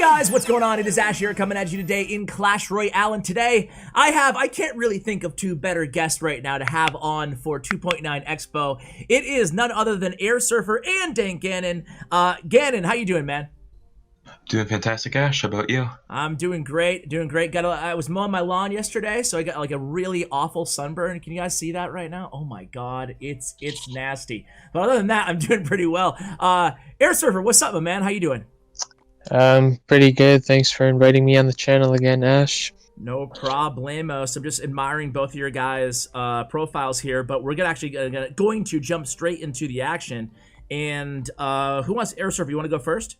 guys, what's going on? It is Ash here coming at you today in Clash Royale, and today I can't really think of two better guests right now to have on for 2.9 XBOW. It is none other than AirSurfer and Dank Ganon. Ganon, how you doing, man? Doing fantastic, Ash. How about you? I'm doing great, I was mowing my lawn yesterday, so I got like a really awful sunburn. Can you guys see that right now? Oh my god, it's nasty. But other than that, I'm doing pretty well. AirSurfer, what's up, my man? How you doing? Pretty good. Thanks for inviting me on the channel again, Ash. No problemos. I'm just admiring both of your guys' profiles here, but we're going to jump straight into the action. And who wants AirSurfer? You want to go first?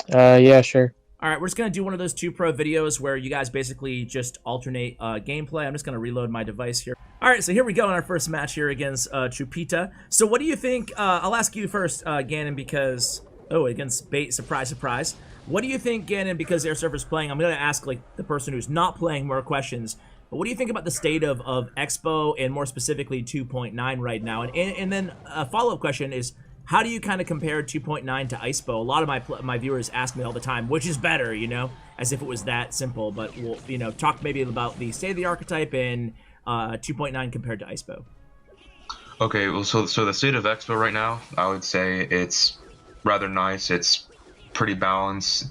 Yeah, sure. All right, we're just going to do one of those 2 pro videos where you guys basically just alternate gameplay. I'm just going to reload my device here. All right, so here we go in our first match here against Chapito. So what do you think? I'll ask you first, Ganon, because... Oh, against Bait. Surprise, surprise. What do you think, Ganon, because AirSurfer's playing? I'm going to ask like the person who's not playing more questions. But what do you think about the state of XBOW and more specifically 2.9 right now? And then a follow-up question is, how do you kind of compare 2.9 to ISPO? A lot of my viewers ask me all the time, which is better, you know, as if it was that simple. But we'll, you know, talk maybe about the state of the archetype and 2.9 compared to ISPO. Okay, well, so the state of XBOW right now, I would say it's rather nice. It's pretty balanced.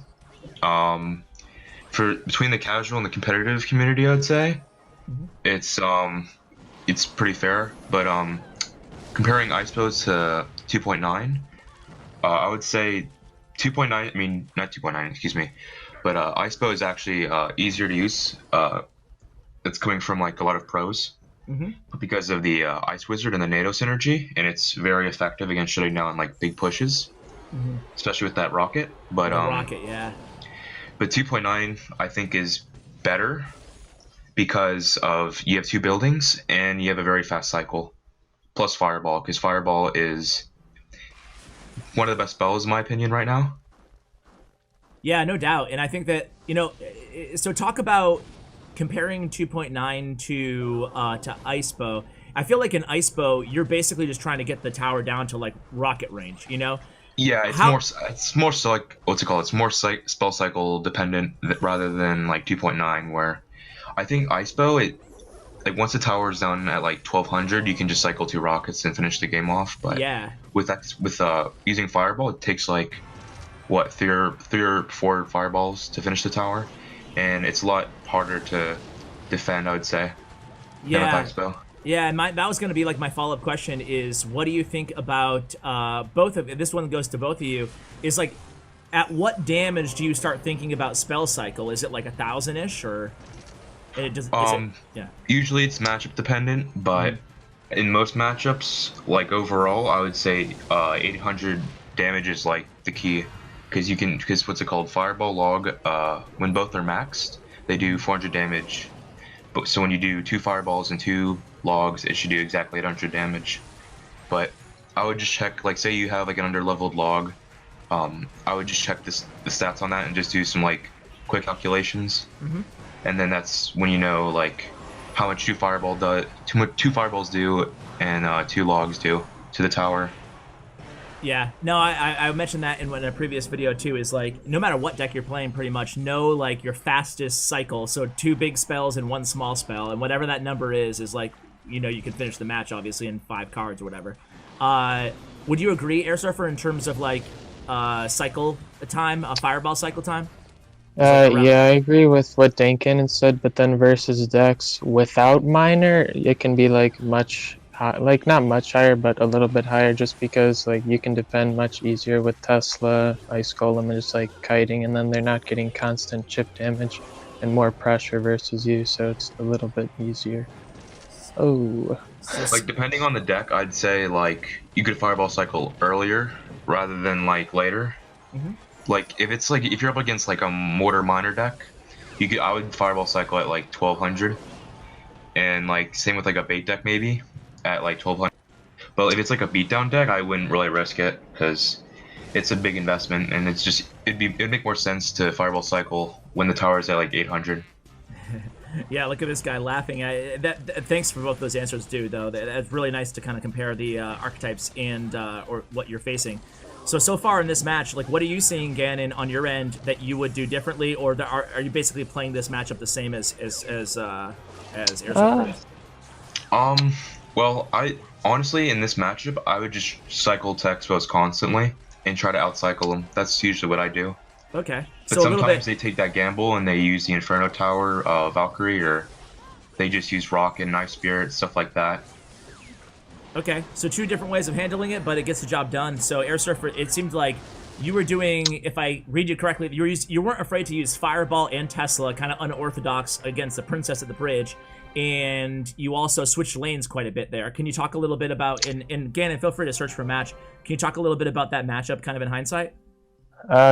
For between the casual and the competitive community, I'd say it's pretty fair. But comparing ISPO to 2.9, I would say 2.9. I mean, not 2.9. Excuse me. But ISPO is actually easier to use. It's coming from like a lot of pros. Because of the Ice Wizard and the NATO synergy, and it's very effective against shutting down like big pushes. Especially with that rocket, but rocket, yeah. But 2.9 I think is better because of you have 2 buildings and you have a very fast cycle, plus Fireball, because Fireball is one of the best spells in my opinion right now. Yeah, no doubt, and I think that, you know, so talk about comparing 2.9 to ISPO. I feel like in ISPO you're basically just trying to get the tower down to like rocket range, you know. Yeah, it's more so like what's it called? It's more spell cycle dependent rather than like 2.9, where I think ISPO like once the tower is down at like 1200, you can just cycle 2 rockets and finish the game off. But yeah, with using Fireball, it takes like what 3 or 4 fireballs to finish the tower, and it's a lot harder to defend, I would say. Yeah. Than with ISPO. Yeah, and that was going to be like my follow-up question is, what do you think about both of this one goes to both of you, is like, at what damage do you start thinking about spell cycle? Is it like 1,000-ish, or it does? Yeah. Usually it's matchup dependent, but in most matchups, like overall, I would say 800 damage is like the key, because what's it called? Fireball log. When both are maxed, they do 400 damage. But so when you do 2 fireballs and 2 logs, it should do exactly 800 damage. But I would just check, like, say you have like an under-leveled log, I would just check the stats on that and just do some like quick calculations, and then that's when you know like how much 2 fireballs do and 2 logs do to the tower. Yeah, no, I mentioned that in a previous video too, is like, no matter what deck you're playing, pretty much know like your fastest cycle, so 2 big spells and 1 small spell, and whatever that number is like, you know, you can finish the match obviously in 5 cards or whatever. Would you agree, AirSurfer, in terms of like cycle time, fireball cycle time? Yeah, I agree with what Dank Ganon said, but then versus decks without Miner, it can be like like not much higher, but a little bit higher, just because like you can defend much easier with Tesla, Ice Golem, and just like kiting, and then they're not getting constant chip damage and more pressure versus you, so it's a little bit easier. Oh, like depending on the deck, I'd say like you could fireball cycle earlier rather than like later. Like if you're up against like a mortar miner deck, I would fireball cycle at like 1200, and like same with like a bait deck maybe at like 1200. But if it's like a beatdown deck, I wouldn't really risk it because it's a big investment, and it'd make more sense to fireball cycle when the tower is at like 800. Yeah, look at this guy laughing. Thanks for both those answers, too, though. That's really nice to kind of compare the archetypes and or what you're facing. So far in this match, like, what are you seeing, Ganon, on your end that you would do differently, or are you basically playing this matchup the same as AirSurfer? Well, I honestly in this matchup I would just cycle to expos constantly and try to outcycle them. That's usually what I do. Okay. But So sometimes they take that gamble and they use the Inferno Tower, Valkyrie, or they just use Rocket, Knife Spirit, stuff like that. Okay, so 2 different ways of handling it, but it gets the job done. So AirSurfer, it seemed like you were doing, if I read you correctly, you weren't afraid to use Fireball and Tesla, kind of unorthodox against the Princess at the Bridge, and you also switched lanes quite a bit there. Can you talk a little bit about, and Ganon, feel free to search for a match, can you talk a little bit about that matchup kind of in hindsight?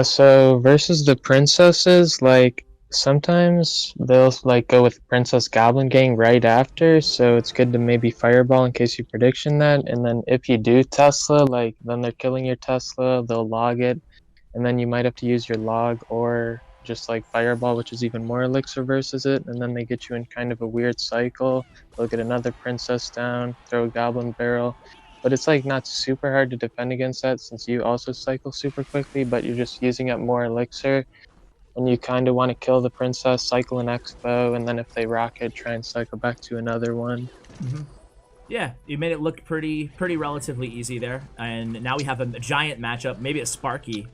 So versus the princesses, like sometimes they'll like go with Princess Goblin Gang right after, so it's good to maybe Fireball in case you prediction that, and then if you do Tesla, like then they're killing your Tesla, they'll log it, and then you might have to use your log or just like Fireball, which is even more elixir versus it, and then they get you in kind of a weird cycle. They'll get another princess down, throw a goblin barrel. But it's like not super hard to defend against that since you also cycle super quickly, but you're just using up more elixir. And you kind of want to kill the princess, cycle an expo, and then if they rocket, try and cycle back to another one. Mm-hmm. Yeah, you made it look pretty relatively easy there. And now we have a giant matchup, maybe a Sparky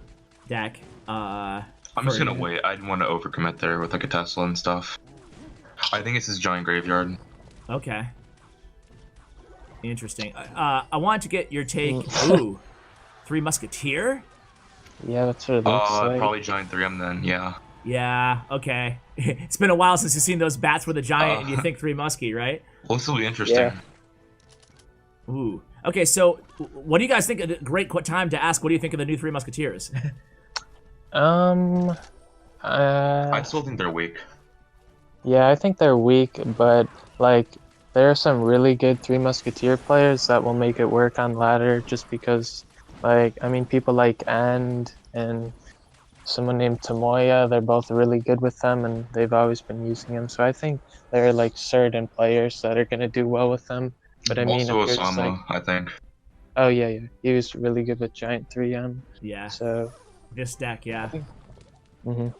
deck. I'm just going to wait. I didn't want to overcommit there with like a Tesla and stuff. I think it's his giant graveyard. Okay. Interesting. I wanted to get your take. Ooh, 3 Musketeer? Yeah, that's what it looks like. Probably Giant 3M then, yeah. Yeah, okay. It's been a while since you've seen those bats with a giant and you think 3 Muskie, right? Well, this will be interesting. Yeah. Ooh. Okay, so what do you guys think? Great time to ask, what do you think of the new 3 Musketeers? I still think they're weak. Yeah, I think they're weak, but like there are some really good 3 Musketeer players that will make it work on ladder just because, like, I mean, people like and someone named Tomoya, they're both really good with them and they've always been using them. So I think there are like certain players that are going to do well with them. But I mean, also Osama, I think. Oh, yeah. He was really good with Giant 3M. Yeah. So this deck, yeah.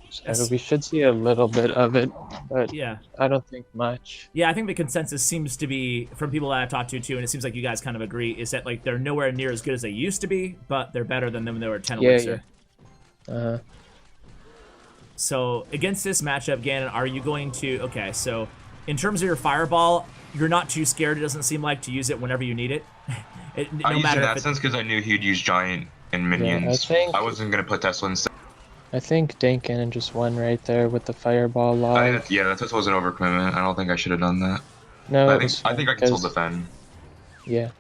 So we should see a little bit of it, but yeah, I don't think much. Yeah, I think the consensus seems to be, from people that I've talked to too, and it seems like you guys kind of agree, is that like they're nowhere near as good as they used to be, but they're better than them when they were 10 elixir. Yeah. So against this matchup, Ganon, are you going to... Okay, so in terms of your Fireball, you're not too scared, it doesn't seem like, to use it whenever you need it. I used it in that sense because I knew he'd use Giant and Minions. Yeah, I wasn't going to put Tesla instead. I think Dank Ganon just won right there with the Fireball log. Yeah, that was an overcommitment. I don't think I should have done that. No, I think I can still defend. Yeah.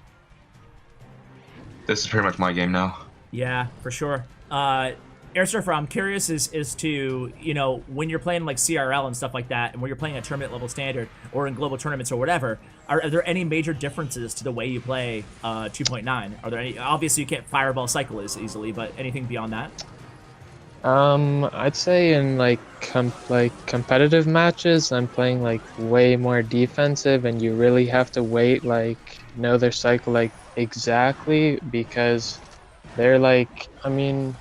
This is pretty much my game now. Yeah, for sure. AirSurfer, I'm curious as to, you know, when you're playing like CRL and stuff like that, and when you're playing a tournament level standard or in global tournaments or whatever, are there any major differences to the way you play 2.9? Are there any? Obviously, you can't Fireball cycle as easily, but anything beyond that? I'd say in like competitive matches, I'm playing like way more defensive, and you really have to wait, like know their cycle like exactly, because they're like, I mean,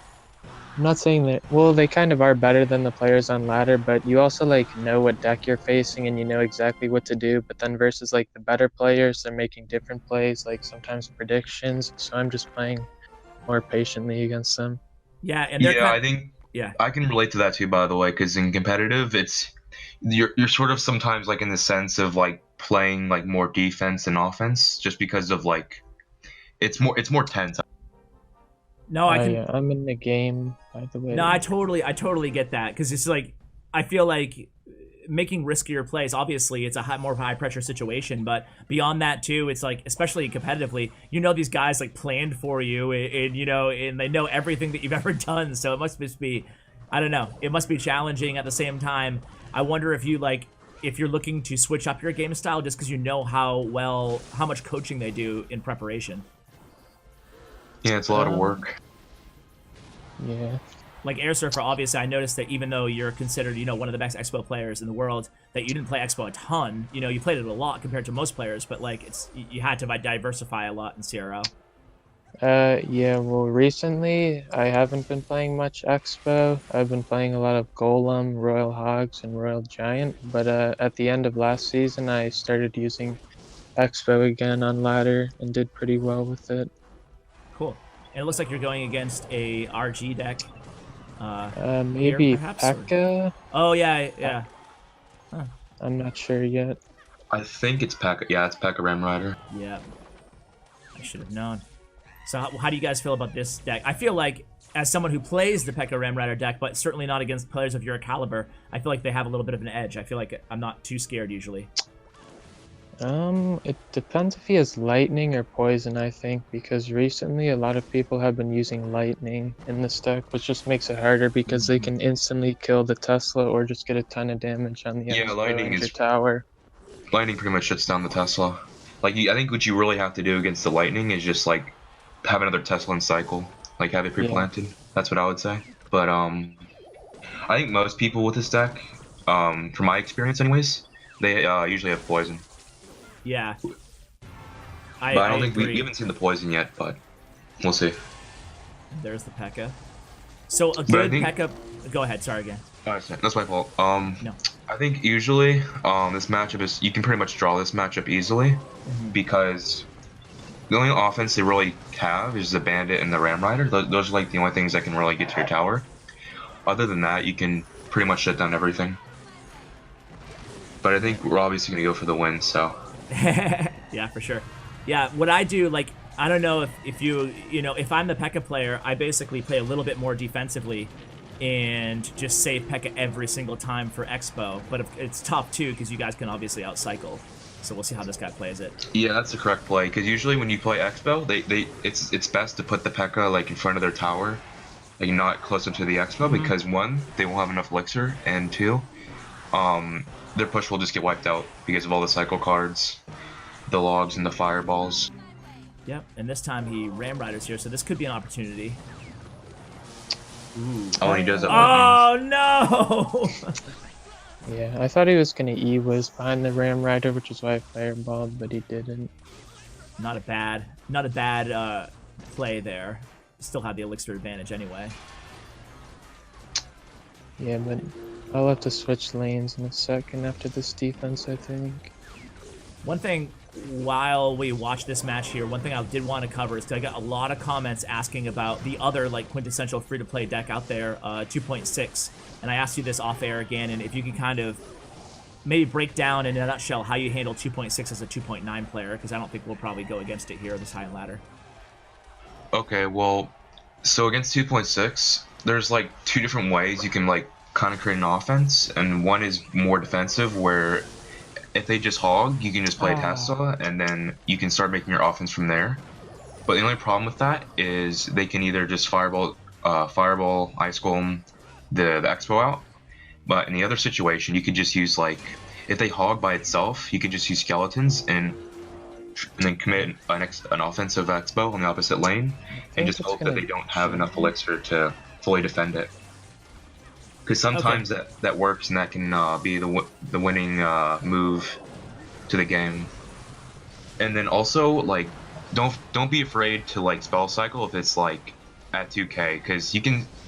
I'm not saying that, well, they kind of are better than the players on ladder, but you also like know what deck you're facing and you know exactly what to do. But then versus like the better players, they're making different plays, like sometimes predictions. So I'm just playing more patiently against them. Yeah, and they're I think I can relate to that too, by the way, because in competitive, it's you're sort of sometimes like in the sense of like playing like more defense and offense, just because of like it's more tense. No, I'm in the game, by the way. No, I totally get that, because it's like I feel like making riskier plays. Obviously, it's a more high pressure situation, but beyond that too, it's like, especially competitively, you know, these guys like planned for you, and you know, and they know everything that you've ever done. So it must just be, I don't know, it must be challenging. At the same time, I wonder if you're looking to switch up your game style just because you know how much coaching they do in preparation. Yeah, it's a lot of work. Yeah. like AirSurfer, obviously, I noticed that even though you're considered, one of the best Expo players in the world, that you didn't play Expo a ton. You played it a lot compared to most players, but like you had to diversify a lot in CRO. Yeah, well, recently I haven't been playing much Expo. I've been playing a lot of Golem, Royal Hogs, and Royal Giant, but at the end of last season, I started using Expo again on ladder and did pretty well with it. Cool. And it looks like you're going against a RG deck. Maybe here, perhaps, P.E.K.K.A. Oh, yeah. Huh. I'm not sure yet. I think it's P.E.K.K.A. Yeah, it's P.E.K.K.A. Ram Rider. Yeah. I should have known. So how do you guys feel about this deck? I feel like, as someone who plays the P.E.K.K.A. Ram Rider deck, but certainly not against players of your caliber, I feel like they have a little bit of an edge. I feel like I'm not too scared usually. It depends if he has lightning or poison, I think, because recently a lot of people have been using lightning in this deck, which just makes it harder because they can instantly kill the Tesla or just get a ton of damage on the lightning Ranger tower. Lightning pretty much shuts down the Tesla. Like, I think what you really have to do against the lightning is just like have another Tesla in cycle, like have it pre-planted. Yeah. That's what I would say. But I think most people with this deck, from my experience anyways, they usually have poison. Yeah. I don't think we haven't seen the poison yet, but we'll see. There's the P.E.K.K.A. So a good P.E.K.K.A. Go ahead. Sorry again. That's my fault. No. I think usually this matchup is you can pretty much draw this matchup easily because the only offense they really have is the Bandit and the Ram Rider. Those are like the only things that can really get to your tower. Other than that, you can pretty much shut down everything. But I think we're obviously gonna go for the win. So. Yeah, for sure. Yeah, what I do, like, I don't know if you if I'm the P.E.K.K.A. player, I basically play a little bit more defensively and just save P.E.K.K.A. every single time for Expo. But it's tough too because you guys can obviously outcycle. So we'll see how this guy plays it. Yeah, that's the correct play because usually when you play Expo, it's best to put the P.E.K.K.A. like in front of their tower, like not closer to the Expo because one, they won't have enough elixir, and two, their push will just get wiped out because of all the cycle cards, the logs, and the fireballs. Yep, and this time he Ram Riders here, so this could be an opportunity. Ooh. Oh, and he does it. Oh, no! Yeah, I thought he was going to E-Wiz behind the Ram Rider, which is why I fireballed, but he didn't. Not a bad play there. Still had the elixir advantage anyway. Yeah, but I'll have to switch lanes in a second after this defense, I think. One thing, while we watch this match here, one thing I did want to cover is because I got a lot of comments asking about the other like quintessential free-to-play deck out there, 2.6. And I asked you this off-air again, and if you could kind of maybe break down in a nutshell how you handle 2.6 as a 2.9 player, because I don't think we'll probably go against it here this high in ladder. Okay, well, so against 2.6, there's like two different ways you can like kind of create an offense, and one is more defensive where if they just hog, you can just play Tesla, and then you can start making your offense from there. But the only problem with that is they can either just fireball, Ice Golem, the Expo out. But in the other situation, you could just use like, if they hog by itself, you could just use skeletons and then commit an offensive Expo on the opposite lane, and just hope that they don't have enough elixir to fully defend it. Because sometimes that works, and that can be the winning move to the game. And then also like don't be afraid to like spell cycle if it's like at 2k, because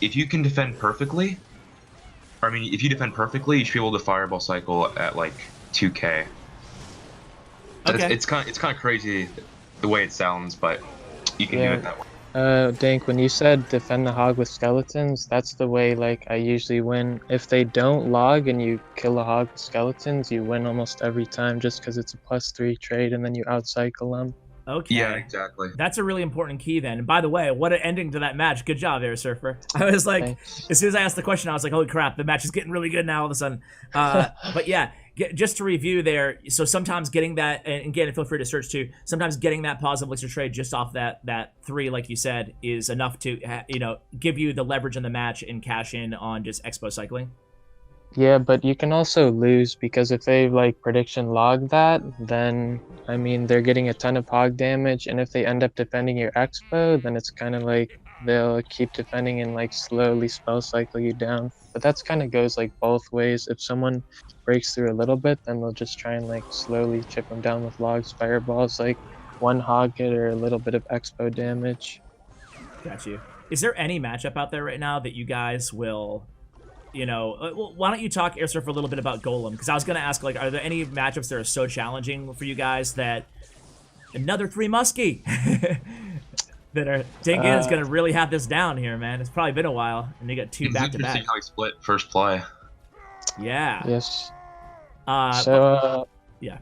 if you can defend perfectly. I mean, if you defend perfectly, you should be able to fireball cycle at like 2k. Okay. It's kind of crazy the way it sounds, but you can do it that way. Dank, when you said defend the hog with skeletons, that's the way like I usually win. If they don't log and you kill a hog with skeletons, you win almost every time just because it's a +3 trade and then you outcycle them. Okay. Yeah, exactly. That's a really important key then. And by the way, what an ending to that match. Good job, AirSurfer. I was like, as soon as I asked the question, I was like, holy crap, the match is getting really good now all of a sudden. But yeah, just to review there, so sometimes getting that, and again, feel free to search too, sometimes getting that positive elixir trade just off that 3, like you said, is enough to give you the leverage in the match and cash in on just Expo cycling. Yeah, but you can also lose because if they like prediction log that, then I mean they're getting a ton of hog damage, and if they end up defending your expo, then it's kind of like they'll keep defending and like slowly spell cycle you down. But that's kind of goes like both ways. If someone breaks through a little bit, then they'll just try and like slowly chip them down with logs, fireballs, like one hog hit or a little bit of expo damage. Got you. Is there any matchup out there right now that you guys will, you know, well, why don't you talk AirSurfer a little bit about Golem? Because I was going to ask, like, are there any matchups that are so challenging for you guys that another 3 muskie that are Dank Ganon's going to really have this down here, man? It's probably been a while, and they got 2 back-to-back. Interesting how he split first play. Yeah. Yes. Yeah.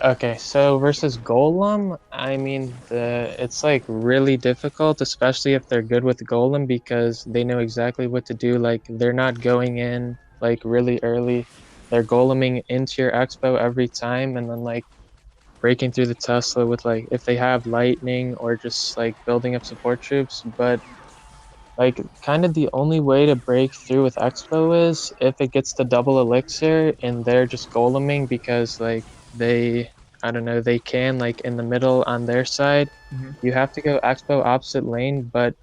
Okay, so versus Golem, I mean, it's like really difficult, especially if they're good with Golem because they know exactly what to do. Like, they're not going in like really early. They're Goleming into your Expo every time and then like breaking through the Tesla with like if they have lightning or just like building up support troops. But like kind of the only way to break through with Expo is if it gets the double elixir and they're just Goleming because like I don't know, they can like in the middle on their side. You have to go Expo opposite lane, but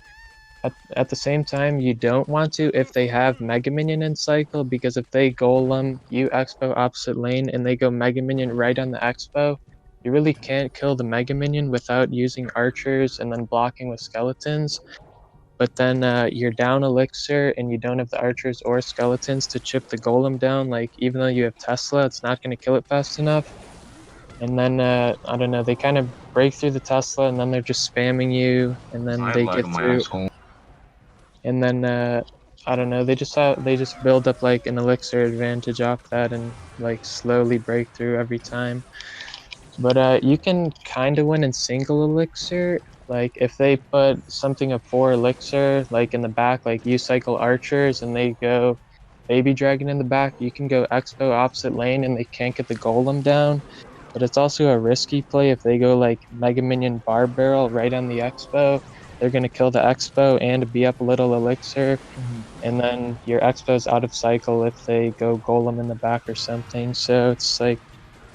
at the same time you don't want to if they have Mega Minion in cycle, because if they Golem, you Expo opposite lane and they go Mega Minion right on the Expo, you really can't kill the Mega Minion without using archers and then blocking with skeletons. But then you're down elixir and you don't have the archers or skeletons to chip the golem down. Like, even though you have Tesla, it's not going to kill it fast enough. And then, I don't know, they kind of break through the Tesla and then they're just spamming you. And then they get through. And then, I don't know, they just build up like an elixir advantage off that and like slowly break through every time. But you can kind of win in single elixir. Like, if they put something of 4 elixir, like in the back, like you cycle archers and they go baby dragon in the back, you can go Expo opposite lane and they can't get the golem down. But it's also a risky play if they go like Mega Minion Bar Barrel right on the Expo. They're going to kill the Expo and be up a little elixir. And then your Expo's out of cycle if they go golem in the back or something. So it's like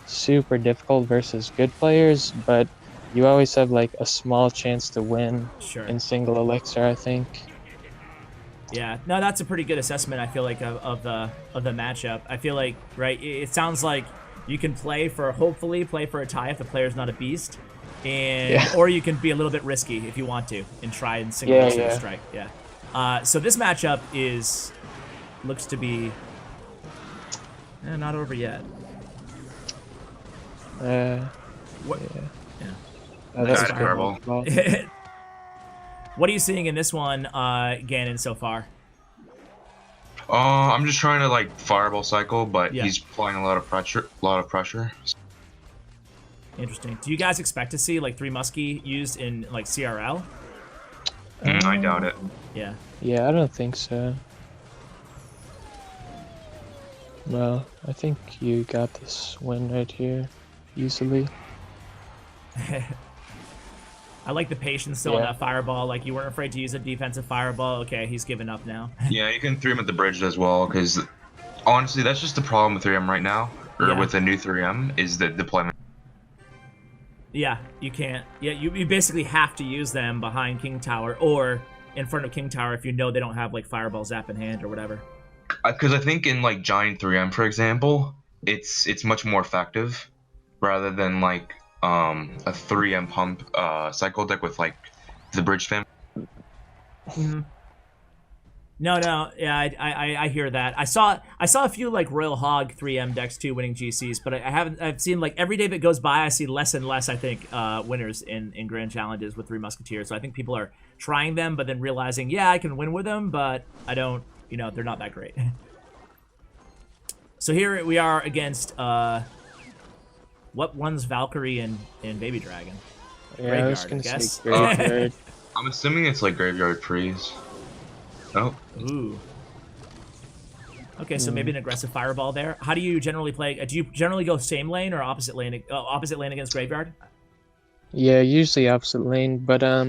super difficult versus good players, but you always have like a small chance to win in single elixir, I think. Yeah, no, that's a pretty good assessment, I feel like, of the matchup. I feel like, right, it sounds like you can hopefully play for a tie if the player's not a beast, and or you can be a little bit risky if you want to and try and single elixir strike. Yeah. So this matchup looks to be not over yet. What? Yeah. That's terrible. What are you seeing in this one, Ganon, so far? I'm just trying to like fireball cycle, but he's applying a lot of pressure. Interesting. Do you guys expect to see like 3 muskie used in like CRL? I doubt it. Yeah. Yeah, I don't think so. Well, I think you got this win right here, easily. I like the patience still on that fireball. Like, you weren't afraid to use a defensive fireball. Okay, he's given up now. Yeah, you can 3M at the bridge as well, because honestly, that's just the problem with 3M right now, or with the new 3M, is the deployment. Yeah, you can't. Yeah, you basically have to use them behind King Tower or in front of King Tower if you know they don't have like fireball zap in hand or whatever. Because I think in like Giant 3M, for example, it's much more effective rather than like a 3M pump cycle deck with like the bridge fam. No, yeah, I hear that. I saw a few like Royal Hog 3M decks too winning GCs, but I've seen like every day that goes by I see less and less, I think, winners in grand challenges with 3 Musketeers. So I think people are trying them but then realizing, yeah, I can win with them, but I don't, you know, they're not that great. So here we are against what runs Valkyrie and Baby Dragon? Yeah, Graveyard, I was gonna guess. say Graveyard. I'm assuming it's like Graveyard Freeze. Oh. Ooh. Okay, so maybe an aggressive fireball there. How do you generally play? Do you generally go same lane or opposite lane? Opposite lane against Graveyard? Yeah, usually opposite lane, but I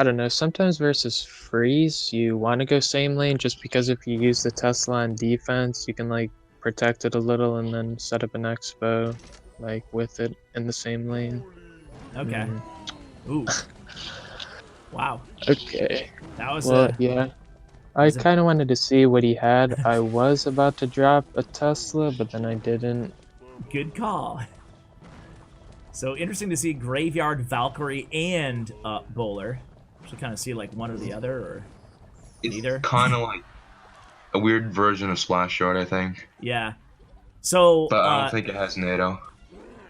don't know. Sometimes versus freeze, you want to go same lane just because if you use the Tesla on defense, you can like protect it a little and then set up an expo like with it in the same lane. Okay. Ooh. Wow. Okay. That was Well, yeah. I was a- kind of wanted to see what he had. I was about to drop a Tesla, but then I didn't. good call. So interesting to see Graveyard, Valkyrie, and Bowler. Should kind of see like one or the other, or It's neither. kind of like a weird version of Splash Shard, I think. Yeah. So But I don't think it has NATO.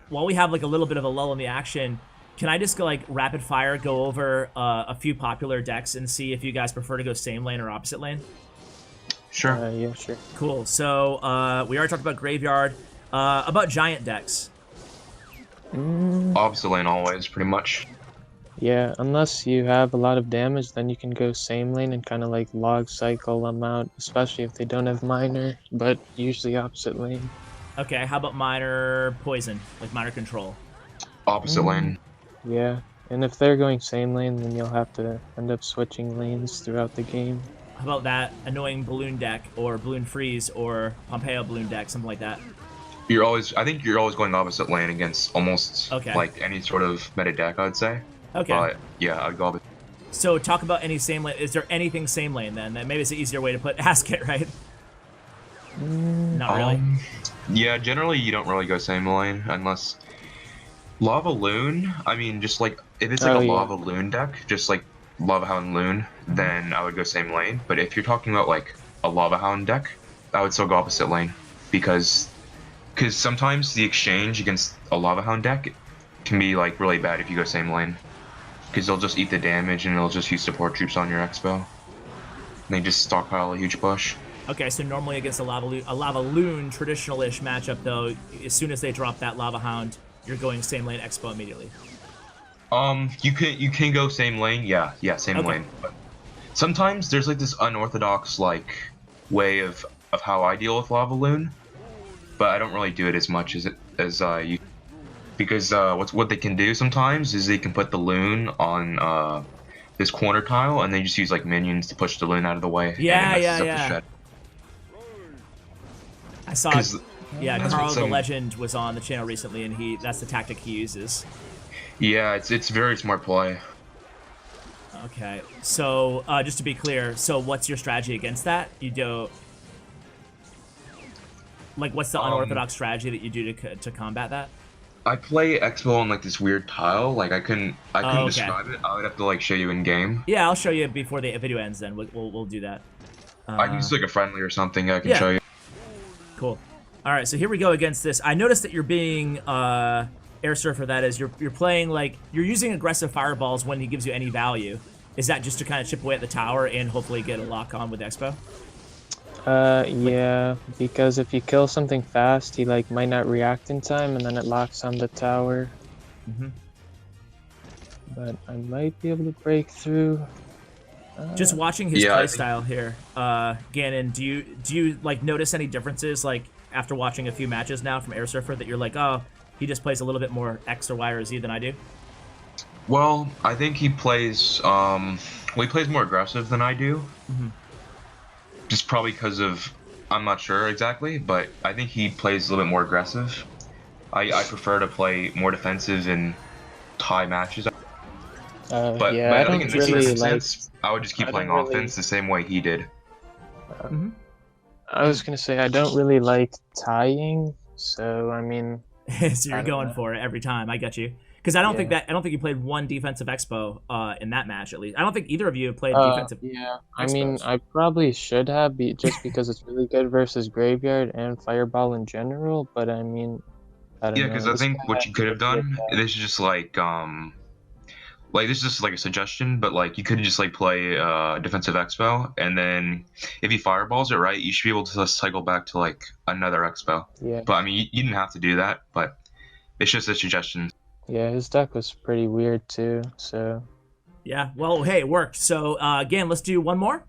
while we have like a little bit of a lull in the action, can I just go like rapid fire go over a few popular decks and see if you guys prefer to go same lane or opposite lane? Sure. Yeah, sure. Cool. So we already talked about Graveyard. About giant decks. Opposite lane always, pretty much. Yeah, unless you have a lot of damage, then you can go same lane and kind of like log cycle them out, especially if they don't have minor, but usually opposite lane. Okay, how about minor poison, like minor control? Opposite lane. Yeah, and if they're going same lane, then you'll have to end up switching lanes throughout the game. How about that annoying balloon deck or balloon freeze or Pompeo balloon deck, something like that? I think you're always going opposite lane against almost like any sort of meta deck, I would say. Okay. But yeah, I'd go opposite. So talk about any same lane. Is there anything same lane then? That maybe it's an easier way to ask it, right? Not really. Yeah, generally you don't really go same lane unless Lava Loon. I mean, just like if it's like a Lava Loon deck, just like Lava Hound Loon, then I would go same lane. But if you're talking about like a Lava Hound deck, I would still go opposite lane because sometimes the exchange against a Lava Hound deck can be like really bad if you go same lane. Because they'll just eat the damage and they'll just use support troops on your expo. And they just stockpile a huge push. Okay, so normally against a Lava Loon traditional-ish matchup, though, as soon as they drop that Lava Hound, you're going same lane expo immediately. You can go same lane, yeah, same lane. But sometimes there's like this unorthodox like way of how I deal with Lava Loon, but I don't really do it as much as you. Because what they can do sometimes is they can put the loon on this corner tile and they just use like minions to push the loon out of the way. Yeah. I saw it. Yeah, Carl the Legend was on the channel recently, and that's the tactic he uses. Yeah, it's very smart play. Okay, so just to be clear, so what's your strategy against that? You do like what's the unorthodox strategy that you do to combat that? I play Expo on like this weird tile. Like I couldn't describe it. I would have to like show you in game. Yeah, I'll show you before the video ends. Then we'll do that. I can use like a friendly or something. I can show you. Cool. All right, so here we go against this. I noticed that you're being AirSurfer. That is, you're playing like you're using aggressive fireballs when he gives you any value. Is that just to kind of chip away at the tower and hopefully get a lock on with Expo? Yeah, because if you kill something fast, he like might not react in time, and then it locks on the tower. But I might be able to break through. Just watching his playstyle here, Ganon. Do you like notice any differences like after watching a few matches now from AirSurfer that you're like, oh, he just plays a little bit more X or Y or Z than I do? Well, I think he plays he plays more aggressive than I do. Just probably because of, I'm not sure exactly, but I think he plays a little bit more aggressive. I prefer to play more defensive in tie matches. But yeah, I think in this instance, I would just keep playing offense the same way he did. I was gonna say I don't really like tying, so I mean. So you're going for it every time. I get you. Because I don't think you played one defensive expo in that match at least. I don't think either of you have played defensive. Yeah, I mean I probably should have just because it's really good versus Graveyard and Fireball in general. But I mean, I don't know. Yeah, because I think what you could have done, this is just like this is just like a suggestion, but like you could just like play defensive expo, and then if he fireballs it right, you should be able to cycle back to like another expo. Yeah. But I mean, you didn't have to do that, but it's just a suggestion. Yeah, his deck was pretty weird too, so. Yeah, well, hey, it worked. So, again, let's do one more?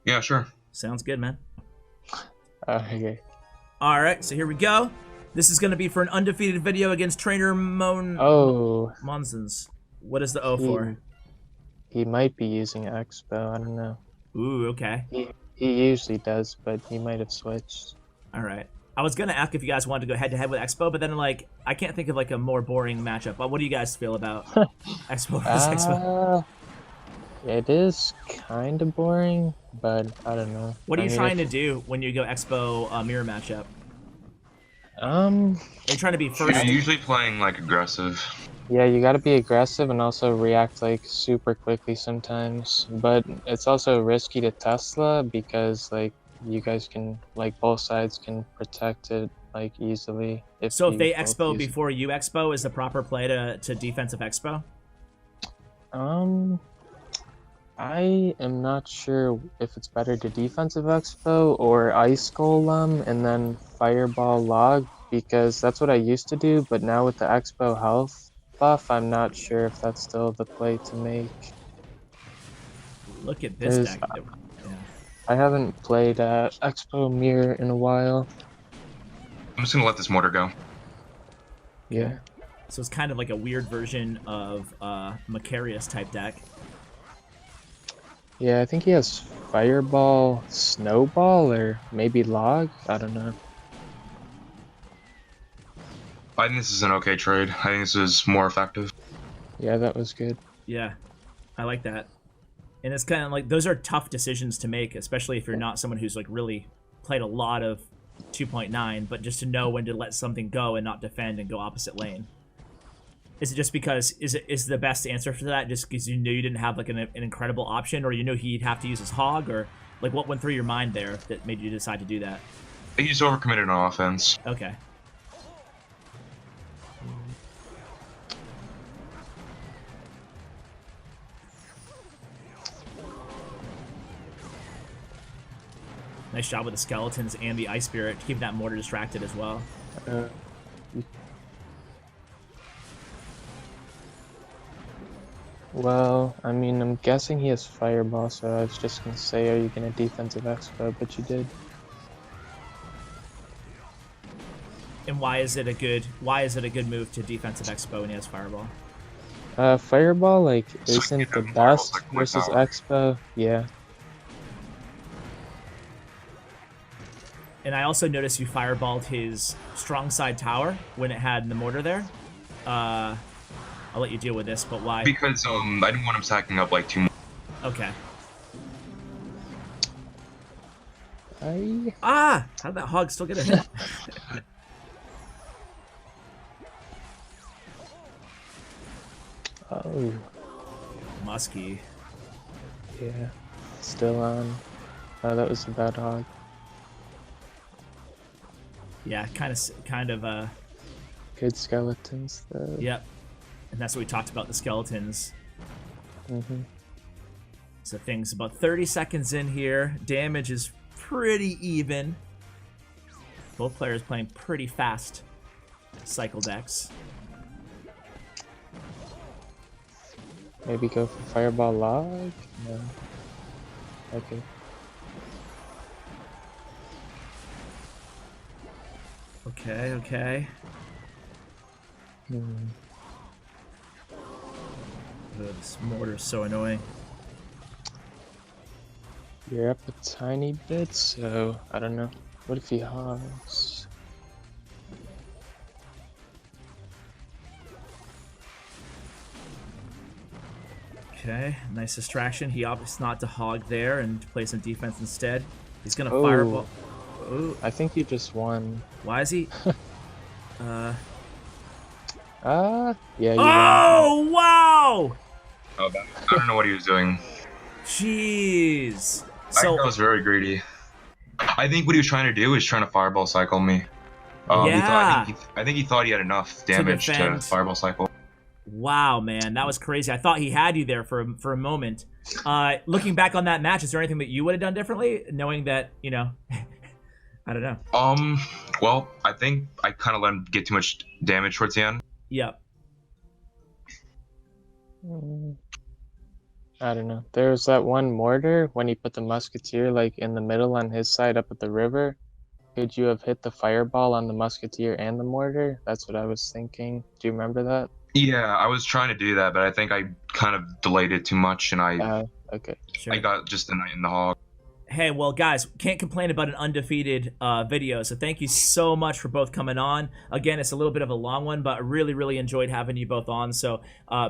Yeah, sure. Sounds good, man. Okay. All right, so here we go. This is going to be for an undefeated video against Trainer Oh, Monsens. What is the O he, for? he might be using Expo. I don't know. Ooh, okay. He usually does, but he might have switched. All right. I was gonna ask if you guys wanted to go head to head with Expo, but then like I can't think of like a more boring matchup. But what do you guys feel about Expo versus Expo? It is kind of boring, but I don't know. What are you trying to do when you go Expo mirror matchup? Are you trying to be first? You're usually playing like aggressive. Yeah, you gotta be aggressive and also react like super quickly sometimes. But it's also risky to Tesla because like you guys can like both sides can protect it like easily. So if they both Expo use it. before you Expo, is the proper play to defensive Expo? I am not sure if it's better to defensive Expo or Ice Golem and then Fireball Log because that's what I used to do, but now with the Expo health buff, I'm not sure if that's still the play to make. Look at this deck. Yeah. I haven't played Expo Mirror in a while. I'm just gonna let this mortar go. Yeah. So it's kind of like a weird version of Macarius type deck. Yeah, I think he has Fireball, Snowball, or maybe Log. I don't know. I think this is an okay trade. I think this is more effective. Yeah, that was good. Yeah, I like that. And it's kind of like those are tough decisions to make, especially if you're not someone who's like really played a lot of 2.9, but just to know when to let something go and not defend and go opposite lane. Is it just because is the best answer for that just because you knew you didn't have like an incredible option, or you knew he'd have to use his hog, or like what went through your mind there that made you decide to do that? I think he's overcommitted on offense. Okay. Nice job with the skeletons and the ice spirit, keeping that mortar distracted as well. Well, I mean, I'm guessing he has Fireball, so I was just gonna say, are you gonna defensive Expo? But you did. And why is it a good move to defensive Expo when he has Fireball? Fireball like So isn't you the have Fireball's, best like, versus without. Expo. Yeah. And I also noticed you fireballed his strong side tower when it had the mortar there. I'll let you deal with this, but why? Because I didn't want him stacking up like too much. Okay. I Ah! How did that hog still get a hit? Oh, Muskie. yeah. Still on. Oh, that was a bad hog. Yeah, kind of. Good skeletons though. Yep. And that's what we talked about, the skeletons. Mhm. So things about 30 seconds in here. Damage is pretty even. Both players playing pretty fast cycle decks. Maybe go for Fireball Log? No. Okay. Okay, okay. Hmm. Ugh, this mortar's so annoying. You're up a tiny bit, so I don't know. What if he hogs? Okay, nice distraction. He opts not to hog there and to play some defense instead. He's gonna Oh. fireball. Ooh, I think you just won. why is he? Yeah, you won. Oh, wow! Oh, I don't know what he was doing. Jeez. I So, think that was very greedy. I think what he was trying to do is trying to fireball cycle me. Yeah. I think he thought he had enough damage to defend. fireball cycle. wow, man, that was crazy. I thought he had you there for a moment. Looking back on that match, is there anything that you would have done differently, knowing that, you know, I don't know. Well, I think I kind of let him get too much damage towards the end. Yep. I don't know. There was that one mortar when he put the musketeer like in the middle on his side up at the river. could you have hit the fireball on the musketeer and the mortar? That's what I was thinking. Do you remember that? Yeah, I was trying to do that, but I think I kind of delayed it too much, and Okay. Sure. I got just the Night in the Hog. Hey, well, guys, can't complain about an undefeated video, so thank you so much for both coming on. Again, it's a little bit of a long one, but I really, really enjoyed having you both on. So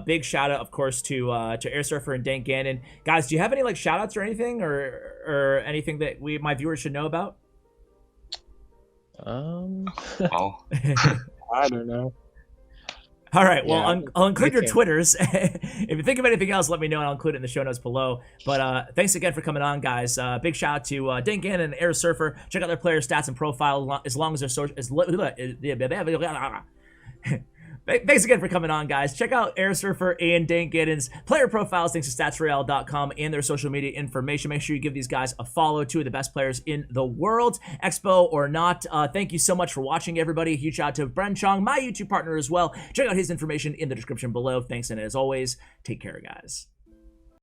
big shout out, of course, to AirSurfer and Dank Ganon. Guys, do you have any like shout outs or anything, or anything that my viewers should know about? Well, I don't know. All right, well, Yeah, I'll include your can. Twitters. If you think of anything else, let me know, and I'll include it in the show notes below. But thanks again for coming on, guys. Big shout out to Dank Ganon and AirSurfer. Check out their player stats and profile as long as their social. Thanks again for coming on, guys. Check out AirSurfer and Dank Ganon's player profiles, thanks to statsroyale.com, and their social media information. Make sure you give these guys a follow. Two of the best players in the world, Expo or not. Thank you so much for watching, everybody. A huge shout out to Bren Chong, my YouTube partner as well. Check out his information in the description below. Thanks, and as always, take care, guys.